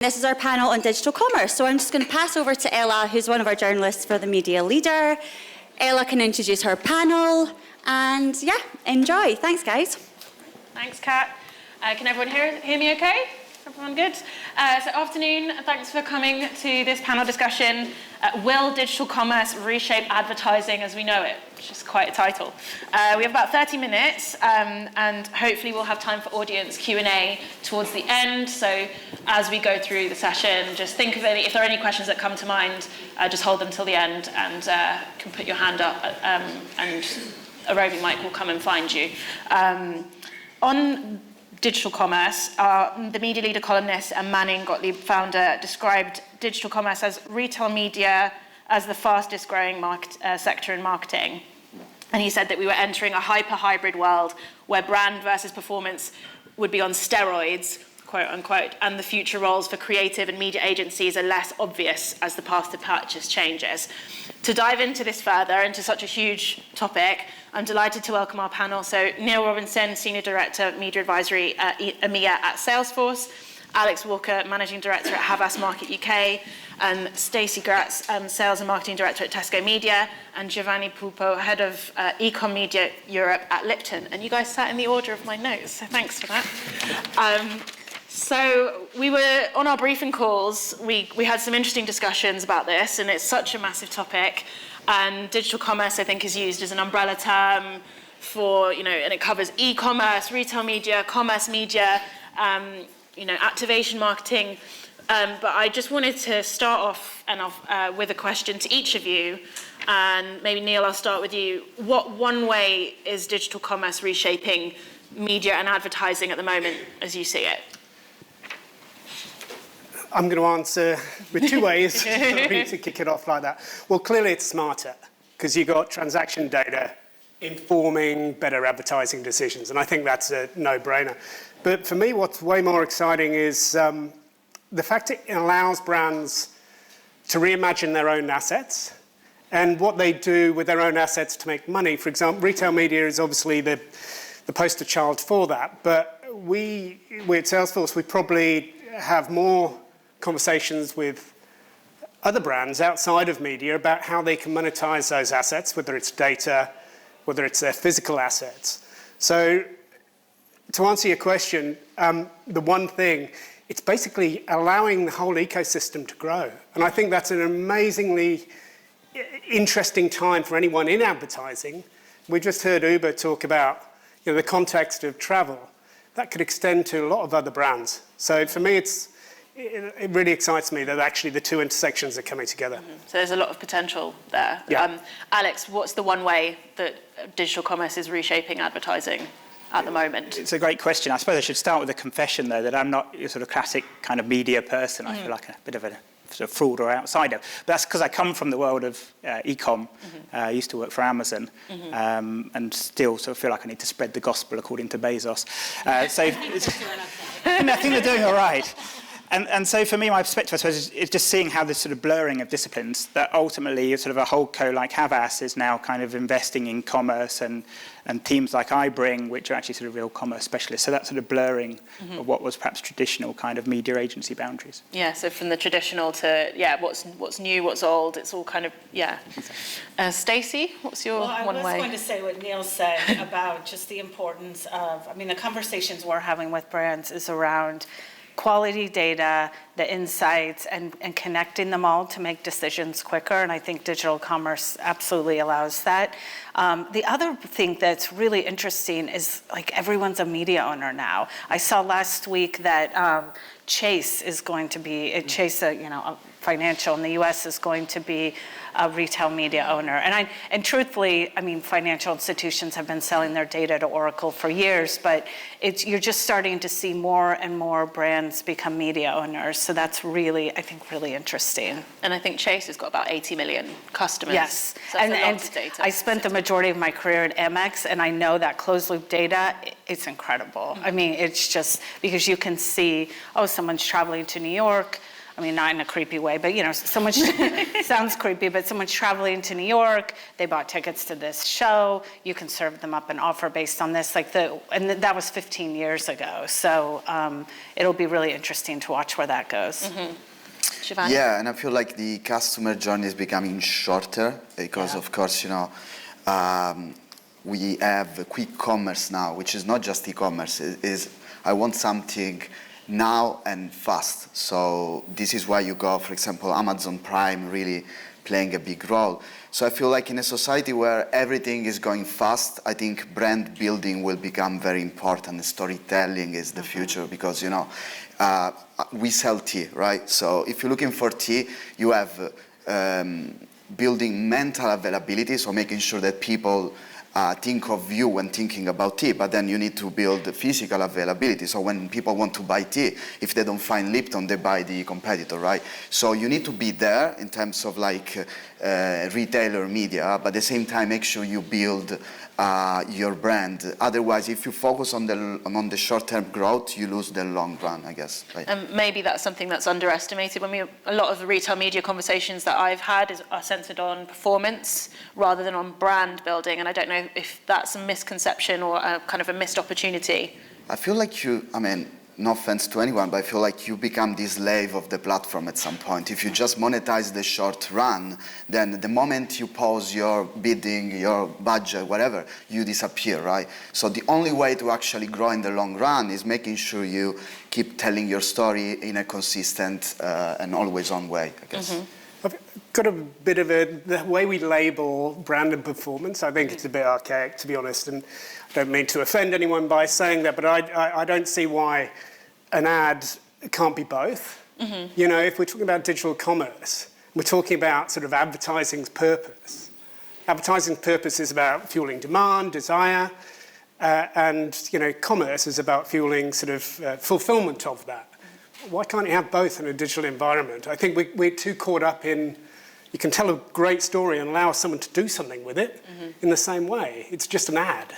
This is our panel on digital commerce. So I'm just going to pass over to Ella, who's one of our journalists for the Media Leader. Ella can introduce her panel. And yeah, enjoy. Thanks, guys. Thanks, Kat. Can everyone hear me okay? Everyone good? So afternoon, thanks for coming to this panel discussion. Will digital commerce reshape advertising as we know it? Which is quite a title. We have about 30 minutes and hopefully we'll have time for audience Q&A towards the end. So as we go through the session, just think of any, if there are any questions that come to mind, just hold them till the end and can put your hand up and a roving mic will come and find you. On digital commerce, the Media Leader columnist and Manning Gottlieb founder described digital commerce as retail media as the fastest growing sector in marketing. And he said that we were entering a hyper-hybrid world where brand versus performance would be on steroids, quote unquote, and the future roles for creative and media agencies are less obvious as the path to purchase changes. To dive into this further, into such a huge topic, I'm delighted to welcome our panel. So Neil Robinson, Senior Director, Media Advisory EMEA at Salesforce, Alex Walker, Managing Director at Havas Market UK, and Stacy Gratz, Sales and Marketing Director at Tesco Media, and Giovanni Pupo, Head of Ecom Media Europe at LIPTON. And you guys sat in the order of my notes, so thanks for that. So we were on our briefing calls, we had some interesting discussions about this, and it's such a massive topic. And digital commerce, I think, is used as an umbrella term for, and it covers e-commerce, retail media, commerce media, activation marketing. But I just wanted to start off with a question to each of you. And maybe, Neil, I'll start with you. What one way is digital commerce reshaping media and advertising at the moment as you see it? I'm going to answer with two ways to kick it off like that. Well, clearly it's smarter because you've got transaction data informing better advertising decisions, and I think that's a no-brainer. But for me, what's way more exciting is the fact it allows brands to reimagine their own assets and what they do with their own assets to make money. For example, retail media is obviously the poster child for that, but we at Salesforce, we probably have more conversations with other brands outside of media about how they can monetize those assets, whether it's data, whether it's their physical assets. So to answer your question, the one thing, it's basically allowing the whole ecosystem to grow. And I think that's an amazingly interesting time for anyone in advertising. We just heard Uber talk about the context of travel. That could extend to a lot of other brands. So for me, it really excites me that actually the two intersections are coming together. Mm-hmm. So there's a lot of potential there. Yeah. Alex, what's the one way that digital commerce is reshaping advertising at the moment? It's a great question. I suppose I should start with a confession, though, that I'm not your sort of classic kind of media person. I feel like a bit of a sort of fraud or outsider. But that's because I come from the world of e-com. I used to work for Amazon and still sort of feel like I need to spread the gospel according to Bezos. I think they're doing all right. And so for me, my perspective, I suppose, is just seeing how this sort of blurring of disciplines, that ultimately sort of a holdco like Havas is now kind of investing in commerce and teams like I bring, which are actually sort of real commerce specialists. So that sort of blurring of what was perhaps traditional kind of media agency boundaries. Yeah, so from the traditional to, what's new, what's old, it's all kind of, Stacy, what's your one way? Well, I was going to say what Neil said about just the importance of, the conversations we're having with brands is around quality data, the insights, and connecting them all to make decisions quicker. And I think digital commerce absolutely allows that. The other thing that's really interesting is everyone's a media owner now. I saw last week that Chase is going to be, Chase, financial in the US is going to be a retail media owner. And truthfully, financial institutions have been selling their data to Oracle for years, but you're just starting to see more and more brands become media owners. So that's really, I think, really interesting. And I think Chase has got about 80 million customers. Yes, so that's a lot of data. I spent the majority of my career at Amex, and I know that closed loop data, it's incredible. It's just because you can see, someone's traveling to New York, I mean, not in a creepy way, but someone's sounds creepy, but someone's traveling to New York, they bought tickets to this show, you can serve them up an offer based on this, and that was 15 years ago. So it'll be really interesting to watch where that goes. Mm-hmm. Giovanni? Yeah, and I feel like the customer journey is becoming shorter because, of course, we have quick commerce now, which is not just e-commerce. Is I want something now and fast. So this is why you go, for example, Amazon Prime really playing a big role. So I feel like in a society where everything is going fast, I think brand building will become very important. Storytelling is the future because, we sell tea, right? So if you're looking for tea, you have building mental availability, so making sure that people think of you when thinking about tea, but then you need to build the physical availability. So when people want to buy tea, if they don't find Lipton, they buy the competitor, right? So you need to be there in terms of retailer media, but at the same time, make sure you build your brand. Otherwise, if you focus on the short-term growth, you lose the long run, I guess. Right? And maybe that's something that's underestimated. A lot of the retail media conversations that I've had are centered on performance rather than on brand building. And I don't know if that's a misconception or a kind of a missed opportunity. I feel like no offense to anyone, but I feel like you become the slave of the platform at some point. If you just monetize the short run, then the moment you pause your bidding, your budget, whatever, you disappear, right? So the only way to actually grow in the long run is making sure you keep telling your story in a consistent and always on way, I guess. Mm-hmm. I've got a bit of the way we label brand and performance, I think it's a bit archaic, to be honest, and I don't mean to offend anyone by saying that, but I don't see why an ad can't be both. Mm-hmm. If we're talking about digital commerce, we're talking about sort of advertising's purpose. Advertising's purpose is about fueling demand, desire, and commerce is about fueling sort of fulfillment of that. Why can't you have both in a digital environment? I think we're too caught up in, you can tell a great story and allow someone to do something with it in the same way. It's just an ad.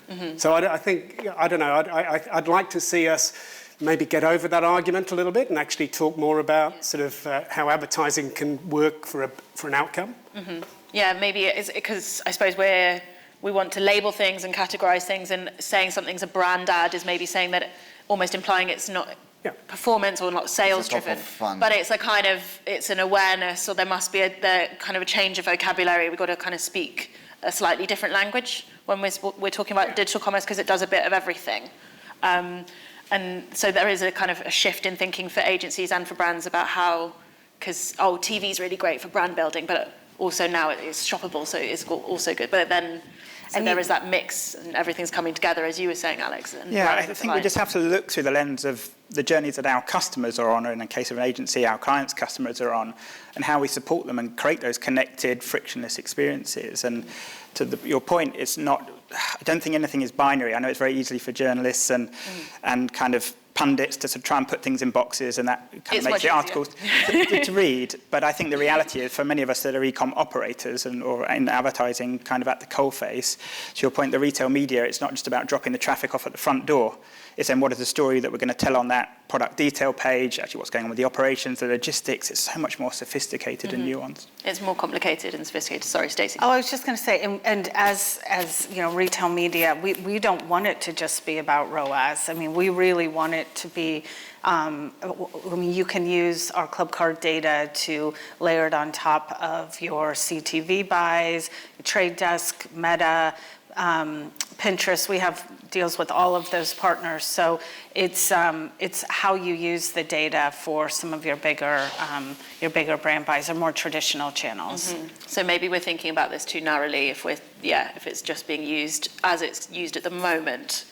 Mm-hmm. So I don't know, I'd like to see us maybe get over that argument a little bit and actually talk more about sort of how advertising can work for an outcome. Mm-hmm. Yeah, maybe it's because I suppose we want to label things and categorize things, and saying something's a brand ad is maybe saying that almost implying it's not performance or not sales driven, but it's it's an awareness, or there must be a kind of a change of vocabulary. We've got to kind of speak a slightly different language when we're talking about digital commerce, because it does a bit of everything. And so there is a kind of a shift in thinking for agencies and for brands about how, because TV is really great for brand building, but also now it's shoppable, so it's also good. But then there is that mix, and everything's coming together, as you were saying, Alex. I think we just have to look through the lens of the journeys that our customers are on, or in the case of an agency, our clients' customers are on, and how we support them and create those connected, frictionless experiences. And to your point, it's not, I don't think anything is binary. I know it's very easy for journalists and kind of pundits to sort of try and put things in boxes, and that kind of makes the articles to read. But I think the reality is, for many of us that are e-com operators or in advertising kind of at the coalface, to your point, the retail media, it's not just about dropping the traffic off at the front door. It's then what is the story that we're going to tell on that product detail page, actually what's going on with the operations, the logistics. It's so much more sophisticated and nuanced. It's more complicated and sophisticated. Sorry, Stacy. I was just going to say, and as retail media, we don't want it to just be about ROAS. I mean, we really want it to be, you can use our club card data to layer it on top of your CTV buys, Trade Desk, Meta, Pinterest. We have deals with all of those partners. So it's how you use the data for some of your bigger brand buys or more traditional channels. Mm-hmm. So maybe we're thinking about this too narrowly if it's just being used as it's used at the moment,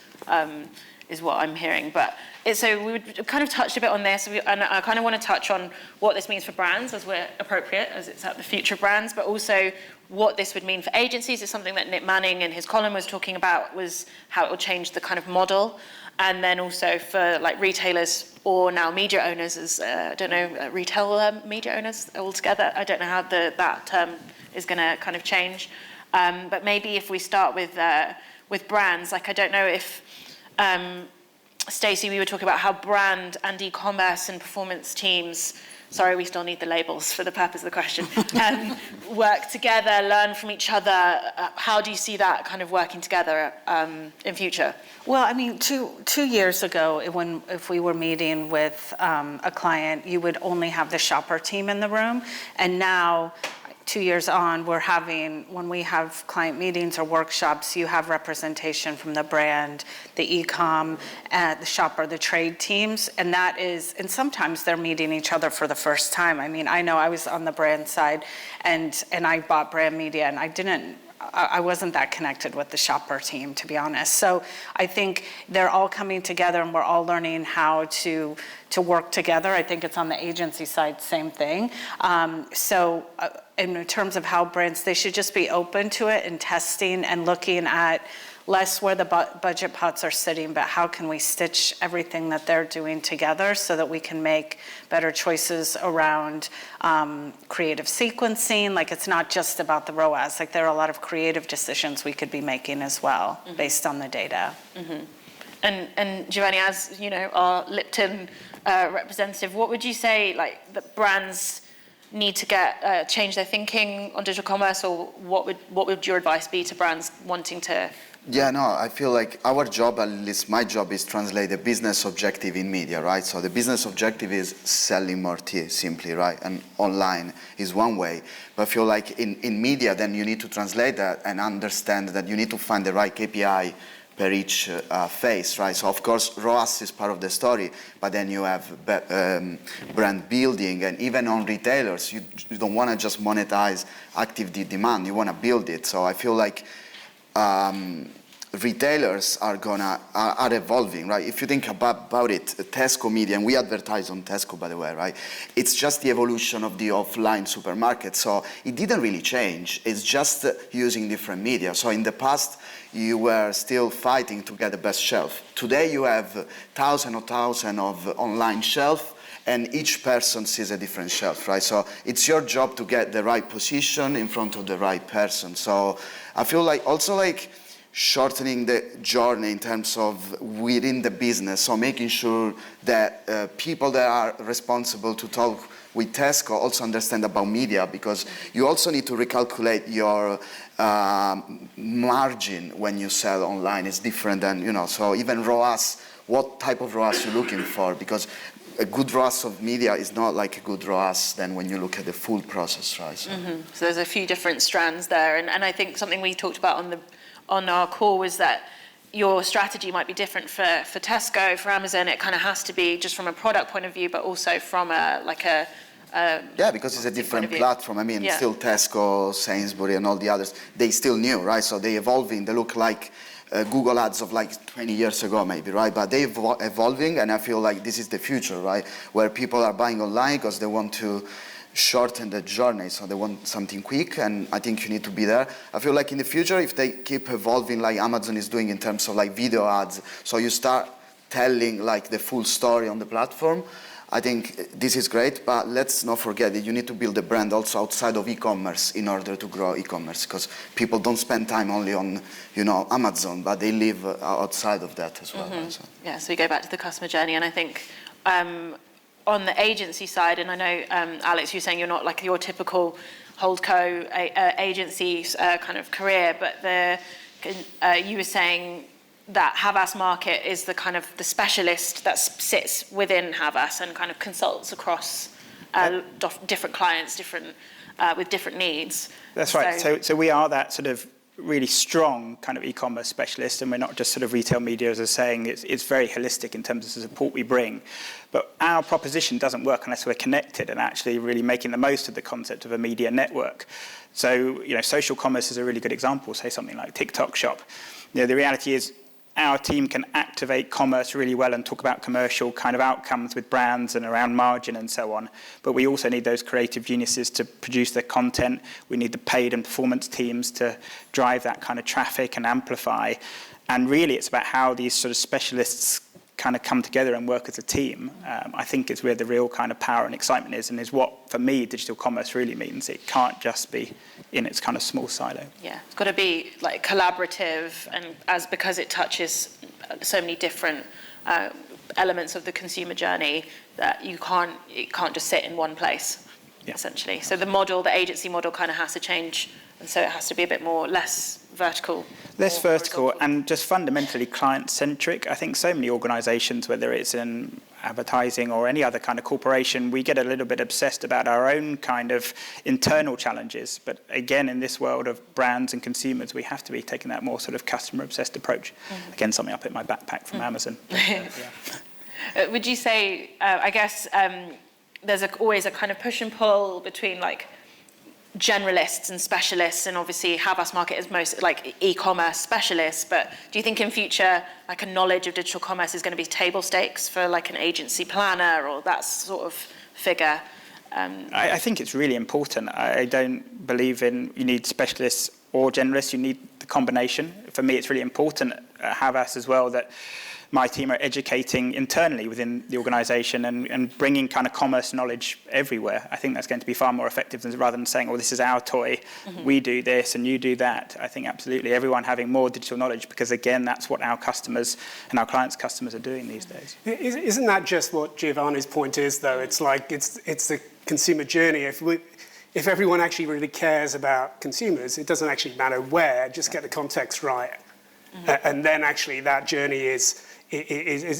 is what I'm hearing. But so we kind of touched a bit on this, and I kind of want to touch on what this means for brands as we're appropriate, as it's at the future brands, but also what this would mean for agencies. Is something that Nick Manning in his column was talking about, was how it will change the kind of model. And then also for retailers or now media owners, as retail media owners altogether. I don't know how that term is going to kind of change. But maybe if we start with brands, I don't know if Stacy, we were talking about how brand and e-commerce and performance teams, sorry, we still need the labels for the purpose of the question, work together, learn from each other. How do you see that kind of working together in future? Well, I mean, two years ago, if we were meeting with a client, you would only have the shopper team in the room. And now, 2 years on, when we have client meetings or workshops, you have representation from the brand, the e-com, the shopper, the trade teams. And sometimes they're meeting each other for the first time. I mean, I know I was on the brand side and I bought brand media and I wasn't that connected with the shopper team, to be honest. So I think they're all coming together and we're all learning how to work together. I think it's on the agency side, same thing. In terms of how brands, they should just be open to it and testing and looking at less where the budget pots are sitting, but how can we stitch everything that they're doing together so that we can make better choices around creative sequencing. Like, it's not just about the ROAS. Like, there are a lot of creative decisions we could be making as well, based on the data. And Giovanni, as you know, our LIPTON representative, what would you say, like, that brands need to get change their thinking on digital commerce, or what would your advice be to brands wanting to? Yeah, no, I feel like our job, at least my job, is translate the business objective in media, right? So the business objective is selling more tea, simply, right? And online is one way. But I feel like in media, then you need to translate that and understand that you need to find the right KPI per each phase, right? So of course, ROAS is part of the story, but then you have brand building, and even on retailers, you don't want to just monetize active demand, you want to build it. So I feel like retailers are evolving, right? If you think about it, Tesco media, and we advertise on Tesco, by the way, right? It's just the evolution of the offline supermarket. So it didn't really change. It's just using different media. So in the past, you were still fighting to get the best shelf. Today, you have thousands of online shelf, and each person sees a different shelf, right? So it's your job to get the right position in front of the right person. So I feel like also like shortening the journey in terms of within the business. So making sure that people that are responsible to talk with Tesco also understand about media, because you also need to recalculate your margin when you sell online. It's different than, so even ROAS, what type of ROAS you're looking for, because a good ROAS of media is not like a good ROAS than when you look at the full process, right? So, so there's a few different strands there, and I think something we talked about on our call was that your strategy might be different for Tesco, for Amazon. It kind of has to be just from a product point of view, but also from yeah, because it's a different platform. I mean, still Tesco, Sainsbury, and all the others, they still new, right? So they evolving. They look like Google ads of like 20 years ago, maybe, right? But they're evolving, and I feel like this is the future, right? Where people are buying online because they want to shorten the journey, so they want something quick, and I think you need to be there. I feel like in the future, if they keep evolving like Amazon is doing in terms of like video ads, so you start telling like the full story on the platform, I think this is great, but let's not forget that you need to build a brand also outside of e-commerce in order to grow e-commerce, because people don't spend time only on, Amazon, but they live outside of that as well. So. Yeah, so we go back to the customer journey, and I think on the agency side, and I know, Alex, you're saying you're not like your typical holdco agency kind of career, but you were saying that Havas market is the kind of the specialist that sits within Havas and kind of consults across different clients, with different needs. That's right. So we are that sort of really strong kind of e-commerce specialist, and we're not just sort of retail media, as I was saying. It's very holistic in terms of the support we bring. But our proposition doesn't work unless we're connected and actually really making the most of the concept of a media network. So, social commerce is a really good example, say something like TikTok Shop. The reality is our team can activate commerce really well and talk about commercial kind of outcomes with brands and around margin and so on. But we also need those creative geniuses to produce their content. We need the paid and performance teams to drive that kind of traffic and amplify. And really, it's about how these sort of specialists kind of come together and work as a team. I think is where the real kind of power and excitement is, and is what, for me, digital commerce really means. It can't just be in its kind of small silo. Yeah, it's got to be like collaborative, and because it touches so many different elements of the consumer journey that it can't just sit in one place, essentially. So the agency model kind of has to change, and so it has to be a bit less vertical. Less vertical and just fundamentally client-centric. I think so many organisations, whether it's in advertising or any other kind of corporation, we get a little bit obsessed about our own kind of internal challenges. But again, in this world of brands and consumers, we have to be taking that more sort of customer-obsessed approach. Again, something I put in my backpack from Amazon. Would you say, I guess, there's always a kind of push and pull between like generalists and specialists, and obviously Havas market is most like e-commerce specialists, but do you think in future like a knowledge of digital commerce is going to be table stakes for like an agency planner or that sort of figure? I think it's really important. I don't believe in you need specialists or generalists, you need the combination. For me, it's really important at Havas as well that my team are educating internally within the organisation and bringing kind of commerce knowledge everywhere. I think that's going to be far more effective than rather than saying, oh, this is our toy, we do this and you do that. I think absolutely everyone having more digital knowledge, because again, that's what our customers and our clients' customers are doing these days. Isn't that just what Giovanni's point is, though? It's like it's the consumer journey. If everyone actually really cares about consumers, it doesn't actually matter where, just get the context right. And then actually that journey is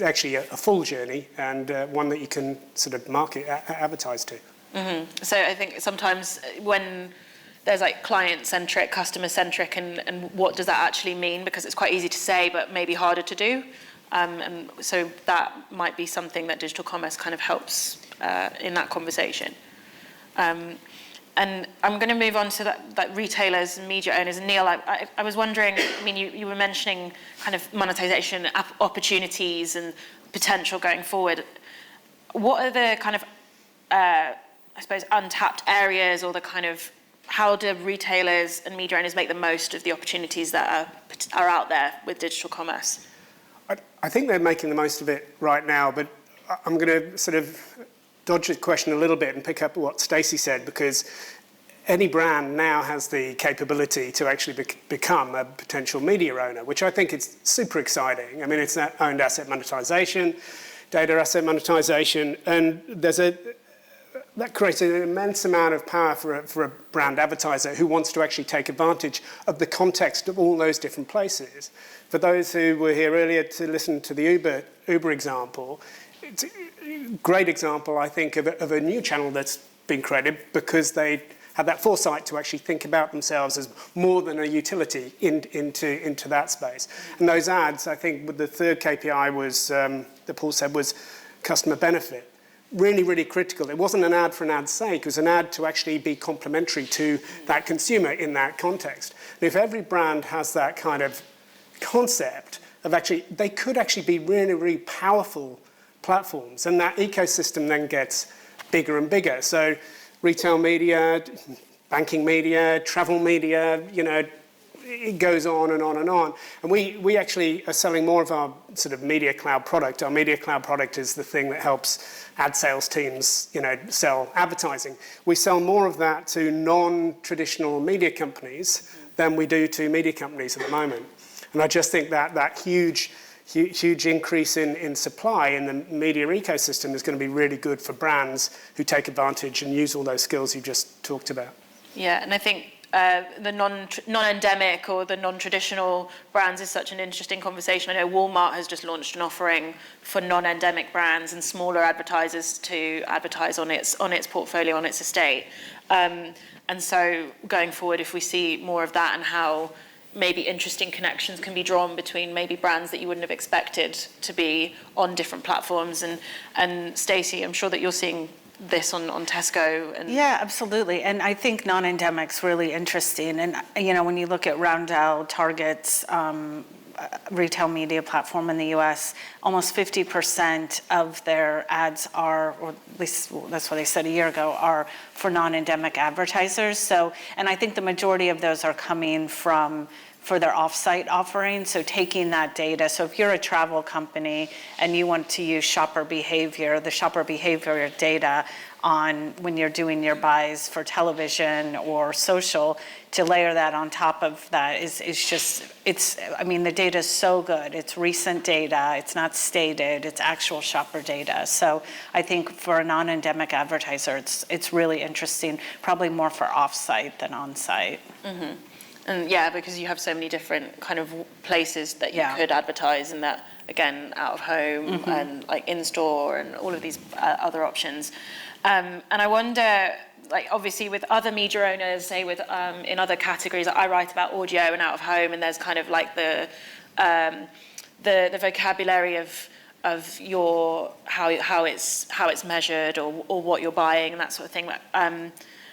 actually a full journey and one that you can sort of market, advertise to. So I think sometimes when there's like client-centric, customer-centric, and what does that actually mean? Because it's quite easy to say, but maybe harder to do. And so that might be something that digital commerce kind of helps in that conversation. And I'm going to move on to that retailers and media owners. And Neil, I was wondering, I mean, you were mentioning kind of monetization opportunities and potential going forward. What are the kind of, I suppose, untapped areas, or the kind of, how do retailers and media owners make the most of the opportunities that are out there with digital commerce? I think they're making the most of it right now, but I'm going to sort of dodge the question a little bit and pick up what Stacy said, because any brand now has the capability to actually become a potential media owner, which I think is super exciting. I mean, it's that owned asset monetization, data asset monetization, and that creates an immense amount of power for a brand advertiser who wants to actually take advantage of the context of all those different places. For those who were here earlier to listen to the Uber example, it's a great example, I think, of a new channel that's been created because they had that foresight to actually think about themselves as more than a utility into that space. And those ads, I think, the third KPI was that Paul said was customer benefit. Really, really critical. It wasn't an ad for an ad's sake. It was an ad to actually be complementary to that consumer in that context. And if every brand has that kind of concept of actually, they could actually be really, really powerful platforms, and that ecosystem then gets bigger and bigger. So retail media, banking media, travel media, you know, it goes on and on and on. And we actually are selling more of our sort of media cloud product. Our media cloud product is the thing that helps ad sales teams, you know, sell advertising. We sell more of that to non-traditional media companies than we do to media companies at the moment. And I just think that huge increase in supply in the media ecosystem is going to be really good for brands who take advantage and use all those skills you just talked about. Yeah, and I think the non-endemic or the non-traditional brands is such an interesting conversation. I know Walmart has just launched an offering for non-endemic brands and smaller advertisers to advertise on its portfolio, on its estate. And so going forward, if we see more of that and how maybe interesting connections can be drawn between maybe brands that you wouldn't have expected to be on different platforms. And Stacy, I'm sure that you're seeing this on Tesco. Yeah, absolutely. And I think non-endemic's really interesting. And, you know, when you look at Roundel, Target's retail media platform in the US, almost 50% of their ads are, or at least that's what they said a year ago, are for non-endemic advertisers. So, and I think the majority of those are coming for their off-site offerings, so taking that data. So if you're a travel company and you want to use shopper behavior, the shopper behavior data on when you're doing your buys for television or social, to layer that on top of that is just, I mean, the data is so good. It's recent data, it's not stated, it's actual shopper data. So I think for a non-endemic advertiser, it's really interesting, probably more for off-site than on-site. Mm-hmm. And yeah, because you have so many different kind of places that you could advertise, and that, again, out of home and like in-store and all of these other options. And I wonder, like, obviously with other media owners, say with in other categories, I write about audio and out of home, and there's kind of like the vocabulary of your how it's measured or what you're buying and that sort of thing.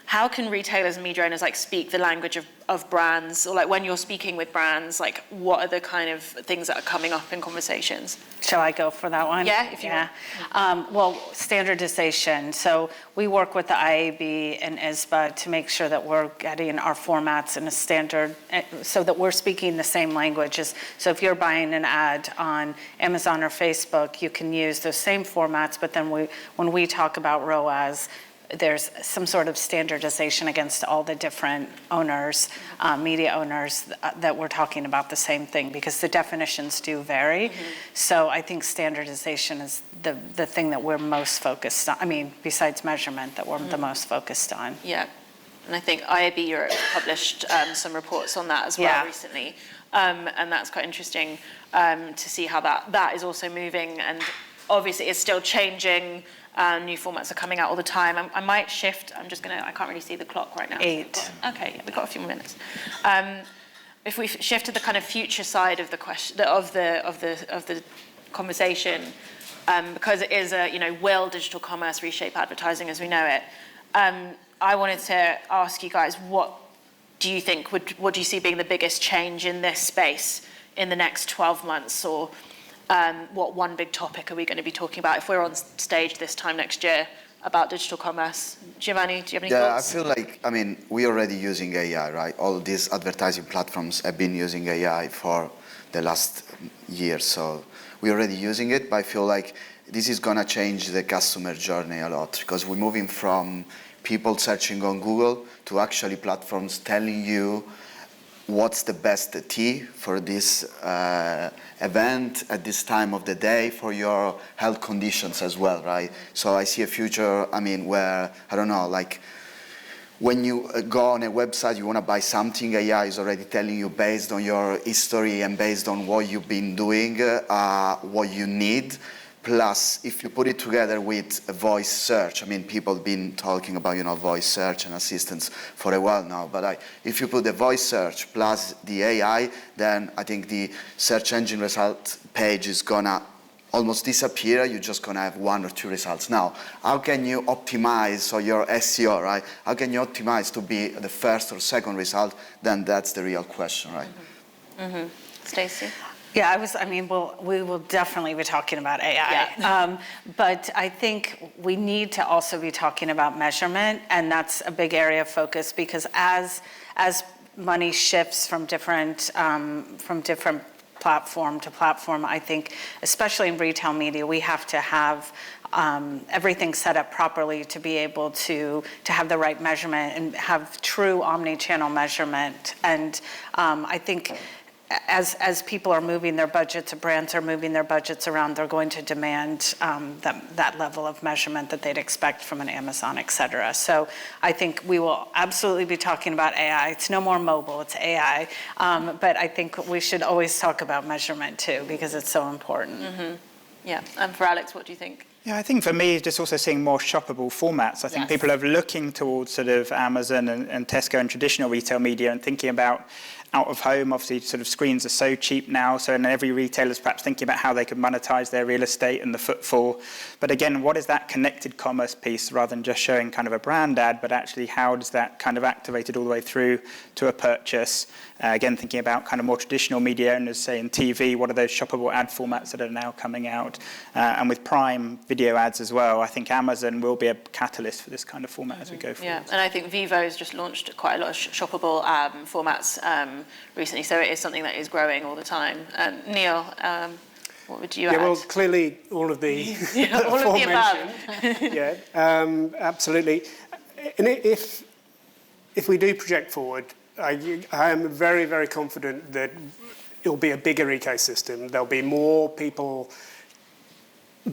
How can retailers and media owners like speak the language of brands, or like when you're speaking with brands, like what are the kind of things that are coming up in conversations? Shall I go for that one? Yeah, if you want. Well, standardization. So we work with the IAB and ISBA to make sure that we're getting our formats in a standard, so that we're speaking the same languages. So if you're buying an ad on Amazon or Facebook, you can use those same formats, but then when we talk about ROAS, there's some sort of standardization against all the different owners, media owners, that we're talking about the same thing, because the definitions do vary. So I think standardization is the thing that we're most focused on. I mean, besides measurement, that we're the most focused on. Yeah, and I think IAB Europe published some reports on that as well recently. And that's quite interesting to see how that is also moving, and obviously it's still changing. New formats are coming out all the time. I might shift. I can't really see the clock right now. 8. Okay, yeah, we've got a few more minutes. If we shift to the kind of future side of the question of the conversation, because it is will digital commerce reshape advertising as we know it? I wanted to ask you guys, what do you think? What do you see being the biggest change in this space in the next 12 months, or what one big topic are we going to be talking about if we're on stage this time next year about digital commerce? Giovanni, do you have any thoughts? I feel like, we're already using AI, right? All these advertising platforms have been using AI for the last year, so we're already using it, but I feel like this is going to change the customer journey a lot, because we're moving from people searching on Google to actually platforms telling you what's the best tea for this event at this time of the day for your health conditions as well, right? So I see a future, where, I don't know, like when you go on a website, you want to buy something, AI is already telling you based on your history and based on what you've been doing, what you need. Plus, if you put it together with a voice search, people have been talking about, voice search and assistance for a while now, but if you put the voice search plus the AI, then I think the search engine result page is gonna almost disappear. You're just gonna have 1 or 2 results. Now, how can you optimize, so your SEO, right? How can you optimize to be the first or second result? Then that's the real question, right? Stacy? Yeah, we will definitely be talking about AI. Yeah. But I think we need to also be talking about measurement, and that's a big area of focus, because as money shifts from different platform to platform, I think, especially in retail media, we have to have everything set up properly to be able to have the right measurement and have true omni-channel measurement. And I think as people are moving their budgets, brands are moving their budgets around, they're going to demand that level of measurement that they'd expect from an Amazon, et cetera. So I think we will absolutely be talking about AI. It's no more mobile, it's AI. But I think we should always talk about measurement too, because it's so important. Yeah, and for Alex, what do you think? Yeah, I think for me, just also seeing more shoppable formats. I think people are looking towards sort of Amazon and Tesco and traditional retail media and thinking about out of home. Obviously, sort of screens are so cheap now, so and every retailer is perhaps thinking about how they can monetize their real estate and the footfall. But again, what is that connected commerce piece, rather than just showing kind of a brand ad, but actually how does that kind of activate it all the way through to a purchase? Again, thinking about kind of more traditional media owners, say in TV, what are those shoppable ad formats that are now coming out? And with Prime video ads as well, I think Amazon will be a catalyst for this kind of format as we go forward. Yeah, and I think Vivo's just launched quite a lot of shoppable formats recently, so it is something that is growing all the time. Neil? What would you Yeah, add? well, clearly all of the All of the above. Yeah, absolutely. And if we do project forward, I am very, very confident that it'll be a bigger ecosystem. There'll be more people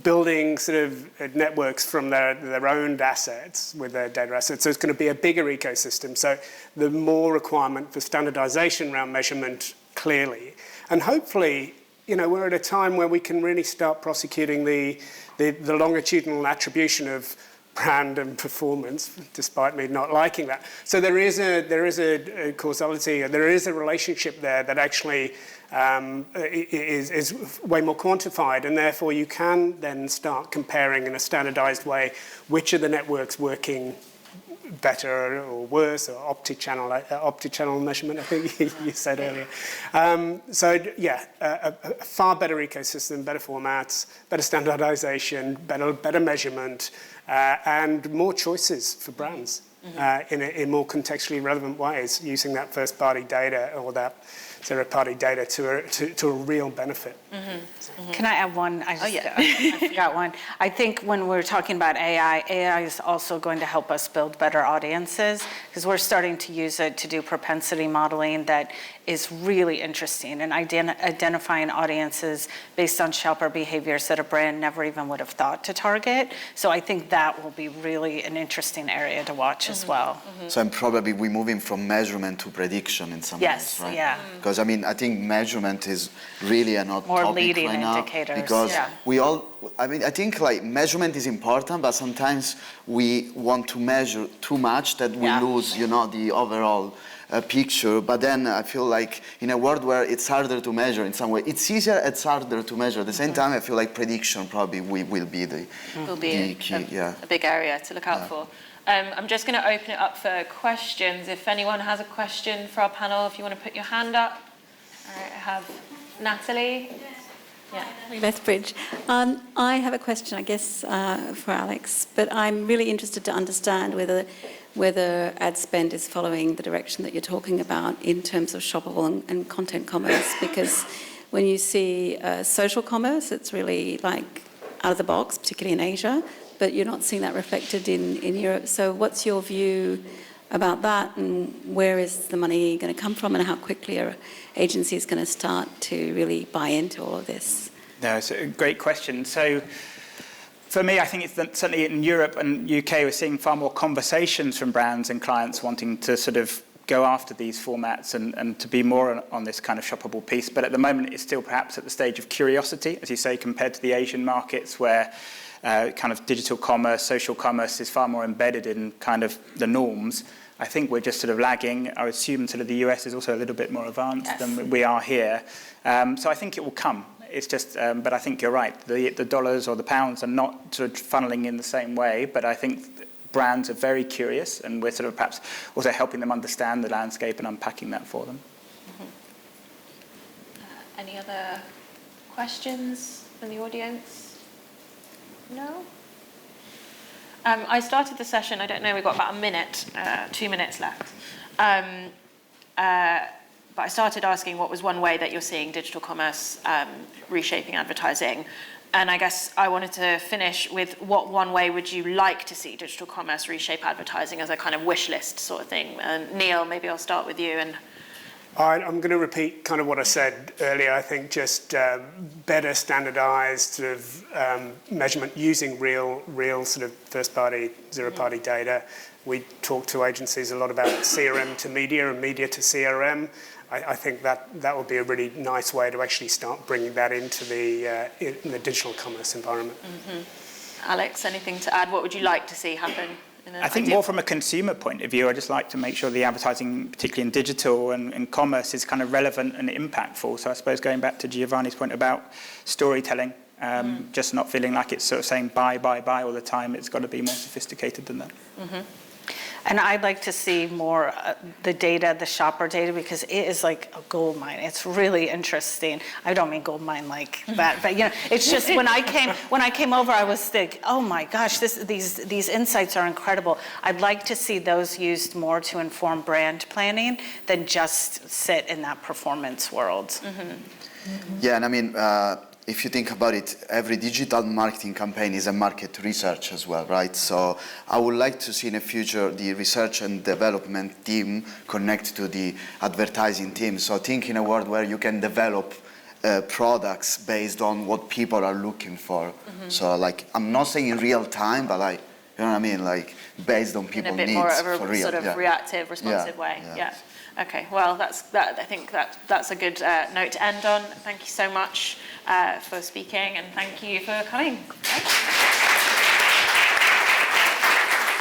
building sort of networks from their own assets with their data assets. So it's going to be a bigger ecosystem. So the more requirement for standardization around measurement clearly. And hopefully, we're at a time where we can really start prosecuting the longitudinal attribution of brand and performance, despite me not liking that. So there is a causality, there is a relationship there that actually is way more quantified, and therefore you can then start comparing in a standardized way which of the networks working better or worse, or opti-channel measurement, I think you said earlier. A far better ecosystem, better formats, better standardization, better measurement, and more choices for brands in more contextually relevant ways, using that first-party data or that zero-party data to a real benefit. Can I add one? I forgot one. I think when we're talking about AI is also going to help us build better audiences, because we're starting to use it to do propensity modeling that is really interesting, and identifying audiences based on shopper behaviors that a brand never even would have thought to target. So I think that will be really an interesting area to watch as well. So I'm probably we're moving from measurement to prediction in some ways, right? Yeah. Because I think measurement is really an hot More topic leading right now, indicators, because yeah. I think like measurement is important, but sometimes we want to measure too much that we lose, the overall picture. But then I feel like in a world where it's harder to measure in some way, it's easier, it's harder to measure. At the same time, I feel like prediction probably will be the key. A big area to look out for. I'm just going to open it up for questions. If anyone has a question for our panel, if you want to put your hand up. All right, I have Natalie. Lethbridge. I have a question, I guess, for Alex, but I'm really interested to understand whether ad spend is following the direction that you're talking about in terms of shoppable and content commerce, because when you see social commerce, it's really like out of the box, particularly in Asia, but you're not seeing that reflected in Europe. So what's your view about that, and where is the money going to come from, and how quickly are agencies going to start to really buy into all of this? No, it's a great question. So for me, I think it's that certainly in Europe and UK, we're seeing far more conversations from brands and clients wanting to sort of go after these formats and to be more on this kind of shoppable piece. But at the moment, it's still perhaps at the stage of curiosity, as you say, compared to the Asian markets where kind of digital commerce, social commerce is far more embedded in kind of the norms. I think we're just sort of lagging. I assume sort of the US is also a little bit more advanced than we are here. So I think it will come. It's just, but I think you're right. The dollars or the pounds are not sort of funneling in the same way, but I think brands are very curious, and we're sort of perhaps also helping them understand the landscape and unpacking that for them. Any other questions from the audience? No? I started the session, I don't know, we've got about a minute, 2 minutes left. But I started asking what was one way that you're seeing digital commerce reshaping advertising. And I guess I wanted to finish with what one way would you like to see digital commerce reshape advertising as a kind of wish list sort of thing. And Neil, maybe I'll start with you. I'm going to repeat kind of what I said earlier. I think just better standardized sort of measurement using real sort of first-party, zero-party data. We talk to agencies a lot about CRM to media and media to CRM. I think that would be a really nice way to actually start bringing that into in the digital commerce environment. Alex, anything to add? What would you like to see happen? I think more from a consumer point of view, I just like to make sure the advertising, particularly in digital and commerce, is kind of relevant and impactful. So I suppose going back to Giovanni's point about storytelling, just not feeling like it's sort of saying buy all the time. It's got to be more sophisticated than that. And I'd like to see more the data, the shopper data, because it is like a gold mine. It's really interesting. I don't mean gold mine like that, but it's just when I came over, I was like, oh my gosh, these insights are incredible. I'd like to see those used more to inform brand planning than just sit in that performance world. Yeah, and I mean, if you think about it, every digital marketing campaign is a market research as well, right? So I would like to see in the future the research and development team connect to the advertising team. So think in a world where you can develop products based on what people are looking for. So like, I'm not saying in real time, but like, you know what I mean? Like based on people's needs. In a bit more of a for real. sort of reactive, responsive way. Yeah. Okay, well, I think that's a good note to end on. Thank you so much for speaking, and thank you for coming.